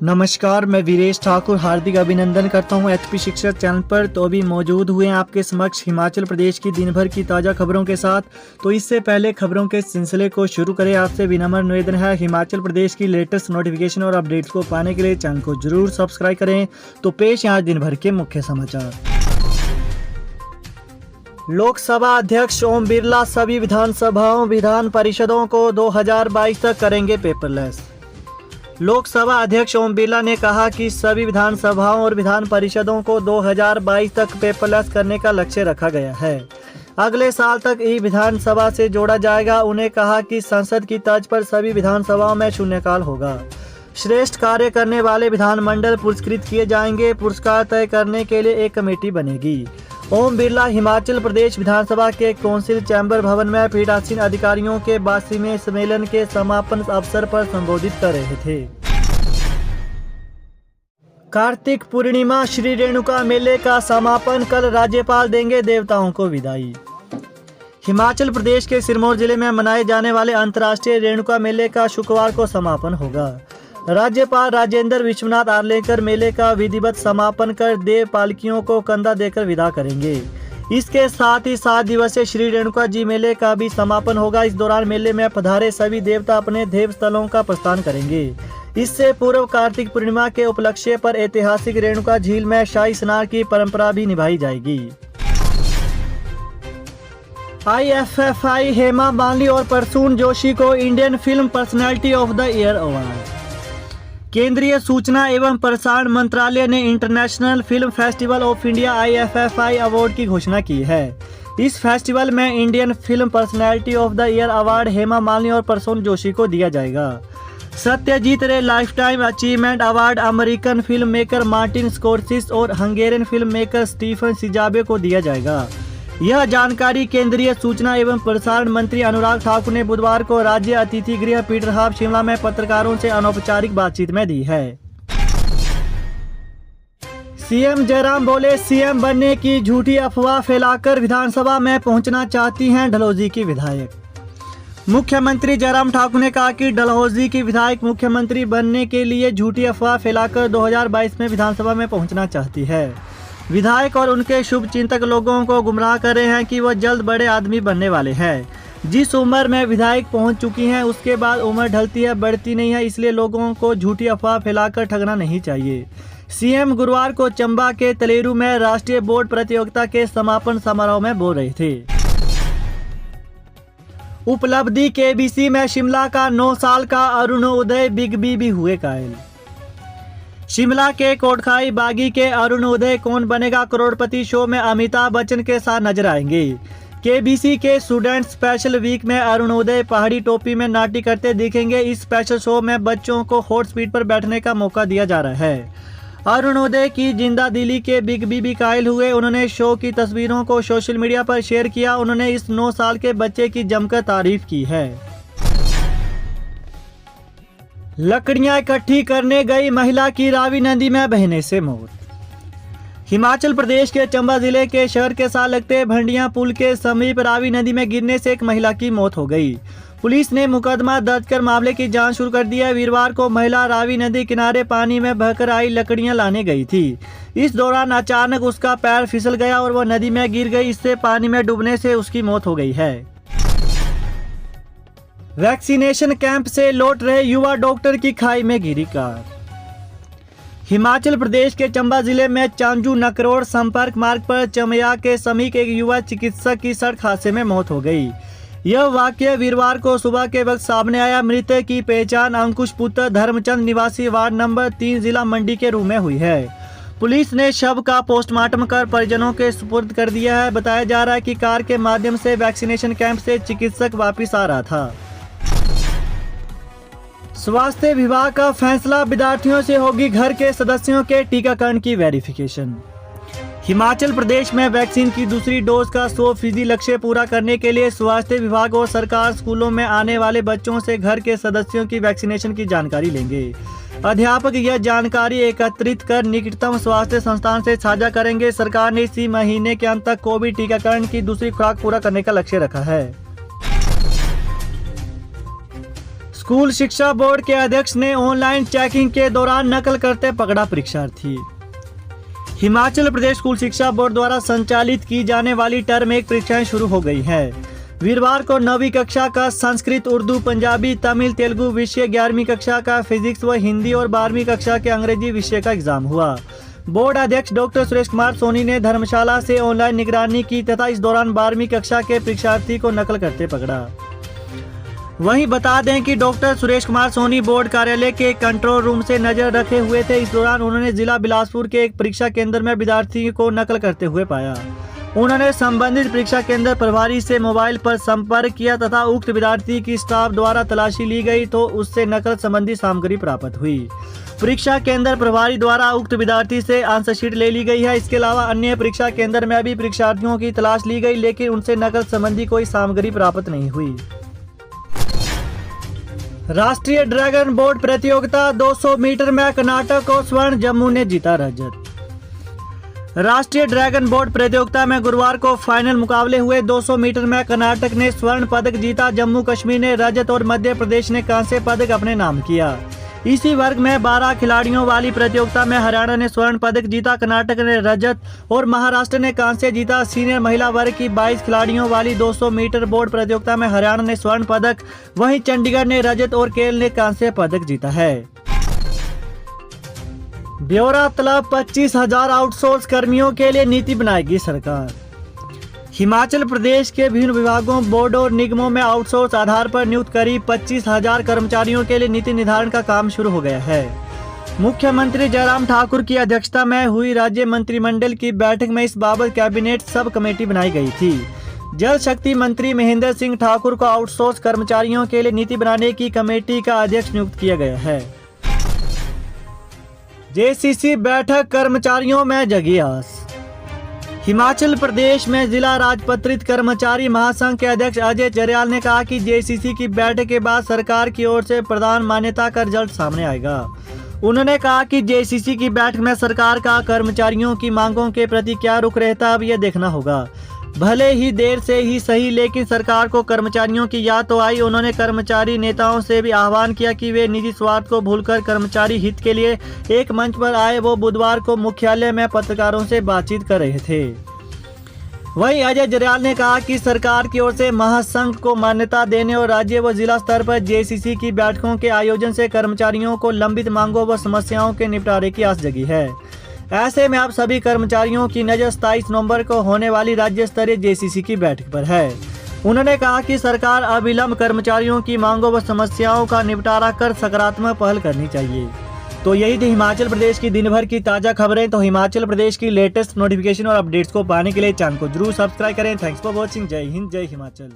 नमस्कार, मैं वीरेश ठाकुर हार्दिक अभिनंदन करता हूं एचपी शिक्षक चैनल पर। तो अभी मौजूद हुए हैं आपके समक्ष हिमाचल प्रदेश की दिन भर की ताज़ा खबरों के साथ। तो इससे पहले खबरों के सिलसिले को शुरू करें, आपसे विनम्र निवेदन है हिमाचल प्रदेश की लेटेस्ट नोटिफिकेशन और अपडेट्स को पाने के लिए चैनल को जरूर सब्सक्राइब करें। तो पेश है आज दिन भर के मुख्य समाचार। लोकसभा अध्यक्ष ओम बिरला सभी विधानसभाओं विधान परिषदों को 2022 तक करेंगे पेपरलेस। लोकसभा अध्यक्ष ओम बिरला ने कहा कि सभी विधानसभाओं और विधान परिषदों को 2022 तक पेपरलेस करने का लक्ष्य रखा गया है। अगले साल तक ई विधानसभा से जोड़ा जाएगा। उन्हें कहा कि संसद की तर्ज पर सभी विधानसभाओं में शून्यकाल होगा। श्रेष्ठ कार्य करने वाले विधानमंडल पुरस्कृत किए जाएंगे। पुरस्कार तय करने के लिए एक कमेटी बनेगी। ओम बिरला हिमाचल प्रदेश विधानसभा के कौंसिल चैम्बर भवन में पीठासीन अधिकारियों के 82वें सम्मेलन के समापन अवसर पर संबोधित कर रहे थे। कार्तिक पूर्णिमा श्री रेणुका मेले का समापन, कल राज्यपाल देंगे देवताओं को विदाई। हिमाचल प्रदेश के सिरमौर जिले में मनाए जाने वाले अंतर्राष्ट्रीय रेणुका मेले का शुक्रवार को समापन होगा। राज्यपाल राजेंद्र विश्वनाथ आर्लेकर मेले का विधिवत समापन कर देव पालकियों को कंधा देकर विदा करेंगे। इसके साथ ही 7 दिवसीय श्री रेणुका जी मेले का भी समापन होगा। इस दौरान मेले में पधारे सभी देवता अपने देव स्थलों का प्रस्थान करेंगे। इससे पूर्व कार्तिक पूर्णिमा के उपलक्ष्य पर ऐतिहासिक रेणुका झील में शाही स्नान की परंपरा भी निभाई जाएगी। IFFI हेमा मालिनी और प्रसून जोशी को Indian film personality of the year award. केंद्रीय सूचना एवं प्रसारण मंत्रालय ने international film festival of India IFFI award की घोषणा की है। इस फेस्टिवल में Indian film personality of the year award Hema Malini और प्रसून जोशी को दिया जाएगा। Satyajit Ray lifetime achievement award American filmmaker Martin Scorsese और Hungarian filmmaker Stephen Szabo को दिया जाएगा। यह जानकारी केंद्रीय सूचना एवं प्रसारण मंत्री अनुराग ठाकुर ने बुधवार को राज्य अतिथि गृह पीटर हब शिमला में पत्रकारों से अनौपचारिक बातचीत में दी है। सीएम जयराम बोले, सीएम बनने की झूठी अफवाह फैलाकर विधानसभा में पहुंचना चाहती हैं डलहौजी की विधायक। मुख्यमंत्री जयराम ठाकुर ने कहा कि डलहौजी की विधायक मुख्यमंत्री बनने के लिए झूठी अफवाह फैलाकर 2022 में विधानसभा में पहुंचना चाहती है। विधायक और उनके शुभ चिंतक लोगों को गुमराह कर रहे हैं कि वह जल्द बड़े आदमी बनने वाले हैं। जिस उम्र में विधायक पहुंच चुकी हैं उसके बाद उम्र ढलती है, बढ़ती नहीं है, इसलिए लोगों को झूठी अफवाह फैलाकर ठगना नहीं चाहिए। सीएम गुरुवार को चंबा के तलेरू में राष्ट्रीय बोर्ड प्रतियोगिता के समापन समारोह में बोल रहे थे। उपलब्धि KBC में शिमला का 9 साल का अरुणोदय बिग बी भी हुए कायल। शिमला के कोटखाई बागी के अरुणोदय कौन बनेगा करोड़पति शो में अमिताभ बच्चन के साथ नजर आएंगे। KBC के स्टूडेंट स्पेशल वीक में अरुणोदय पहाड़ी टोपी में नाटी करते दिखेंगे। इस स्पेशल शो में बच्चों को हॉट सीट पर बैठने का मौका दिया जा रहा है। अरुणोदय की जिंदा दिली के बिग बी भी कायल हुए। उन्होंने शो की तस्वीरों को सोशल मीडिया पर शेयर किया। उन्होंने इस 9 साल के बच्चे की जमकर तारीफ की है। लकड़ियां इकट्ठी करने गई महिला की रावी नदी में बहने से मौत। हिमाचल प्रदेश के चंबा जिले के शहर के साथ लगते भंडिया पुल के समीप रावी नदी में गिरने से एक महिला की मौत हो गई। पुलिस ने मुकदमा दर्ज कर मामले की जांच शुरू कर दी है। वीरवार को महिला रावी नदी किनारे पानी में बहकर आई लकड़ियां लाने गई थी। इस दौरान अचानक उसका पैर फिसल गया और वह नदी में गिर गई। इससे पानी में डूबने से उसकी मौत हो गई है। वैक्सीनेशन कैंप से लौट रहे युवा डॉक्टर की खाई में गिरी कार। हिमाचल प्रदेश के चंबा जिले में चांजू नकरोड़ संपर्क मार्ग पर चमया के समीप एक युवा चिकित्सक की सड़क हादसे में मौत हो गई। यह वाकया वीरवार को सुबह के वक्त सामने आया। मृतक की पहचान अंकुश पुत्र धर्मचंद निवासी वार्ड नंबर 3 जिला मंडी के रूप में हुई है। पुलिस ने शव का पोस्टमार्टम कर परिजनों के सुपुर्द कर दिया है। बताया जा रहा है कि कार के माध्यम से वैक्सीनेशन कैंप से चिकित्सक वापस आ रहा था। स्वास्थ्य विभाग का फैसला, विद्यार्थियों से होगी घर के सदस्यों के टीकाकरण की वेरिफिकेशन। हिमाचल प्रदेश में वैक्सीन की दूसरी डोज का 100% लक्ष्य पूरा करने के लिए स्वास्थ्य विभाग और सरकार स्कूलों में आने वाले बच्चों से घर के सदस्यों की वैक्सीनेशन की जानकारी लेंगे। अध्यापक यह जानकारी एकत्रित कर निकटतम स्वास्थ्य संस्थान से साझा करेंगे। सरकार ने इसी महीने के अंत तक कोविड टीकाकरण की दूसरी खुराक पूरा करने का लक्ष्य रखा है। स्कूल शिक्षा बोर्ड के अध्यक्ष ने ऑनलाइन चेकिंग के दौरान नकल करते पकड़ा परीक्षार्थी। हिमाचल प्रदेश स्कूल शिक्षा बोर्ड द्वारा संचालित की जाने वाली टर्म 1 परीक्षाएं शुरू हो गई हैं। वीरवार को 9वीं कक्षा का संस्कृत, उर्दू, पंजाबी, तमिल, तेलुगु विषय, 11वीं कक्षा का फिजिक्स व हिंदी और 12वीं कक्षा के अंग्रेजी विषय का एग्जाम हुआ। बोर्ड अध्यक्ष डॉक्टर सुरेश कुमार सोनी ने धर्मशाला से ऑनलाइन निगरानी की तथा इस दौरान 12वीं कक्षा के परीक्षार्थी को नकल करते पकड़ा। वहीं बता दें कि डॉक्टर सुरेश कुमार सोनी बोर्ड कार्यालय के कंट्रोल रूम से नजर रखे हुए थे। इस दौरान उन्होंने जिला बिलासपुर के एक परीक्षा केंद्र में विद्यार्थी को नकल करते हुए पाया। उन्होंने संबंधित परीक्षा केंद्र प्रभारी से मोबाइल पर संपर्क किया तथा उक्त विद्यार्थी की स्टाफ द्वारा तलाशी ली गई तो उससे नकल संबंधी सामग्री प्राप्त हुई। परीक्षा केंद्र प्रभारी द्वारा उक्त विद्यार्थी से आंसर शीट ले ली गई है। इसके अलावा अन्य परीक्षा केंद्र में भी परीक्षार्थियों की तलाश ली गई, लेकिन उनसे नकल संबंधी कोई सामग्री प्राप्त नहीं हुई। राष्ट्रीय ड्रैगन बोट प्रतियोगिता 200 मीटर में कर्नाटक को स्वर्ण, जम्मू ने जीता रजत। राष्ट्रीय ड्रैगन बोट प्रतियोगिता में गुरुवार को फाइनल मुकाबले हुए 200 मीटर में कर्नाटक ने स्वर्ण पदक जीता, जम्मू कश्मीर ने रजत और मध्य प्रदेश ने कांस्य पदक अपने नाम किया। इसी वर्ग में 12 खिलाड़ियों वाली प्रतियोगिता में हरियाणा ने स्वर्ण पदक जीता, कर्नाटक ने रजत और महाराष्ट्र ने कांस्य जीता। सीनियर महिला वर्ग की 22 खिलाड़ियों वाली 200 मीटर बोट प्रतियोगिता में हरियाणा ने स्वर्ण पदक, वहीं चंडीगढ़ ने रजत और केरल ने कांस्य पदक जीता है। ब्यौरा तलब 25,000 आउटसोर्स कर्मियों के लिए नीति बनाएगी सरकार। हिमाचल प्रदेश के विभिन्न विभागों, बोर्ड और निगमों में आउटसोर्स आधार पर नियुक्त करीब 25,000 कर्मचारियों के लिए नीति निर्धारण का काम शुरू हो गया है। मुख्यमंत्री जयराम ठाकुर की अध्यक्षता में हुई राज्य मंत्रिमंडल की बैठक में इस बाबत कैबिनेट सब कमेटी बनाई गई थी। जल शक्ति मंत्री महेंद्र सिंह ठाकुर को आउटसोर्स कर्मचारियों के लिए नीति बनाने की कमेटी का अध्यक्ष नियुक्त किया गया है। जेसीसी बैठक, कर्मचारियों में जगी आस। हिमाचल प्रदेश में जिला राजपत्रित कर्मचारी महासंघ के अध्यक्ष अजय जरयाल ने कहा कि जेसीसी की बैठक के बाद सरकार की ओर से प्रदान मान्यता का रिजल्ट सामने आएगा। उन्होंने कहा कि जेसीसी की बैठक में सरकार का कर्मचारियों की मांगों के प्रति क्या रुख रहता है अब यह देखना होगा। भले ही देर से ही सही, लेकिन सरकार को कर्मचारियों की याद तो आई। उन्होंने कर्मचारी नेताओं से भी आह्वान किया कि वे निजी स्वार्थ को भूलकर कर्मचारी हित के लिए एक मंच पर आए। वो बुधवार को मुख्यालय में पत्रकारों से बातचीत कर रहे थे। वहीं अजय जरयाल ने कहा कि सरकार की ओर से महासंघ को मान्यता देने और राज्य व जिला स्तर पर जेसीसी की बैठकों के आयोजन से कर्मचारियों को लंबित मांगों व समस्याओं के निपटारे की आस जगी है। ऐसे में अब सभी कर्मचारियों की नज़र 27 नवंबर को होने वाली राज्य स्तरीय जेसीसी की बैठक पर है। उन्होंने कहा कि सरकार अविलंब कर्मचारियों की मांगों व समस्याओं का निपटारा कर सकारात्मक पहल करनी चाहिए। तो यही थी हिमाचल प्रदेश की दिन भर की ताज़ा खबरें। तो हिमाचल प्रदेश की लेटेस्ट नोटिफिकेशन और अपडेट्स को पाने के लिए चैनल को जरूर सब्सक्राइब करें। Thanks for watching. जय हिंद, जय हिमाचल।